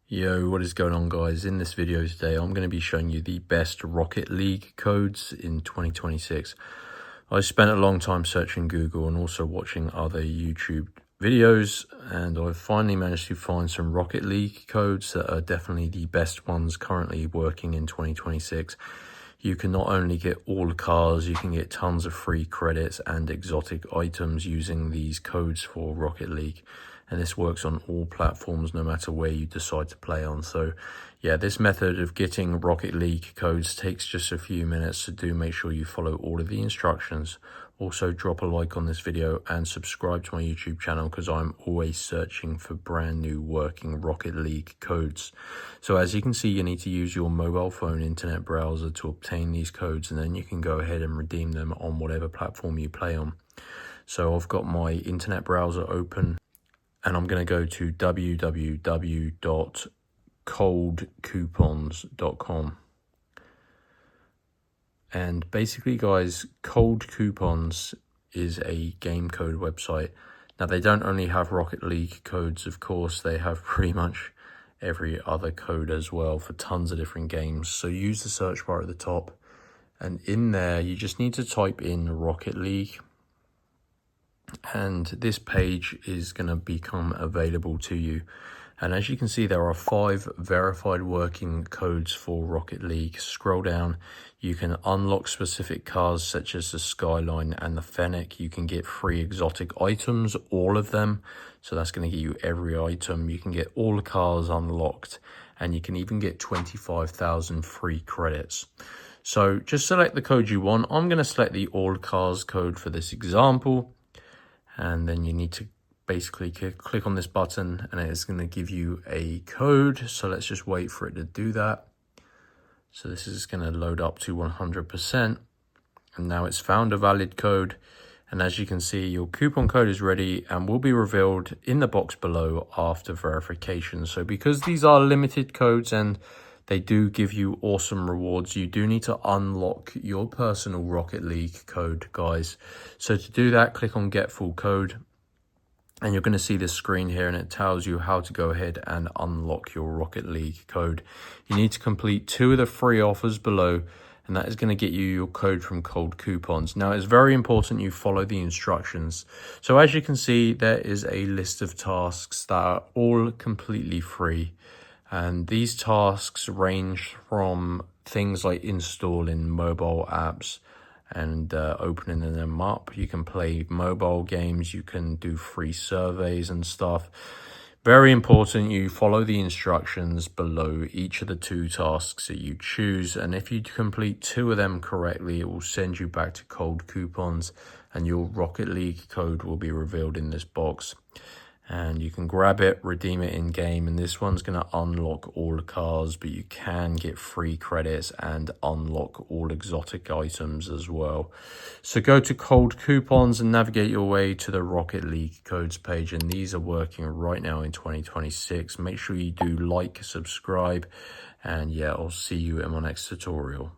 Yo, what is going on, guys? In this video today, I'm going to be showing you the best Rocket League codes in 2026. I spent a long time searching Google and also watching other YouTube videos, and I've finally managed to find some Rocket League codes that are definitely the best ones currently working in 2026. You can not only get all the cars, you can get tons of free credits and exotic items using these codes for Rocket League. And this works on all platforms, no matter where you decide to play on. So yeah, this method of getting Rocket League codes takes just a few minutes, so do make sure you follow all of the instructions. Also, drop a like on this video and subscribe to my YouTube channel, because I'm always searching for brand new working Rocket League codes. So as you can see, you need to use your mobile phone internet browser to obtain these codes, and then you can go ahead and redeem them on whatever platform you play on. So I've got my internet browser open, and I'm going to go to www.coldcoupons.com. And basically, guys, Cold Coupons is a game code website. Now, they don't only have Rocket League codes, of course, they have pretty much every other code as well for tons of different games. So use the search bar at the top, and in there, you just need to type in Rocket League. And this page is going to become available to you. And as you can see, there are 5 verified working codes for Rocket League. Scroll down, you can unlock specific cars such as the Skyline and the Fennec. You can get free exotic items, all of them. So that's going to get you every item. You can get all the cars unlocked, and you can even get 25,000 free credits. So just select the code you want. I'm going to select the all cars code for this example. And then you need to basically click on this button, and it's going to give you a code. So let's just wait for it to do that. So this is going to load up to 100%. And now it's found a valid code. And as you can see, your coupon code is ready and will be revealed in the box below after verification. So because these are limited codes and they do give you awesome rewards, you do need to unlock your personal Rocket League code, guys. So to do that, click on Get Full Code, and you're going to see this screen here, and it tells you how to go ahead and unlock your Rocket League code. You need to complete 2 of the free offers below, and that is going to get you your code from Cold Coupons. Now, it's very important you follow the instructions. So as you can see, there is a list of tasks that are all completely free. And these tasks range from things like installing mobile apps and opening them up. You can play mobile games, you can do free surveys and stuff. Very important you follow the instructions below each of the 2 tasks that you choose. And if you complete 2 of them correctly, it will send you back to Cold Coupons, and your Rocket League code will be revealed in this box. And you can grab it, redeem it in game, and this one's going to unlock all the cars, but you can get free credits and unlock all exotic items as well. So go to Cold Coupons and navigate your way to the Rocket League codes page, and these are working right now in 2026. Make sure you do like, subscribe, and yeah, I'll see you in my next tutorial.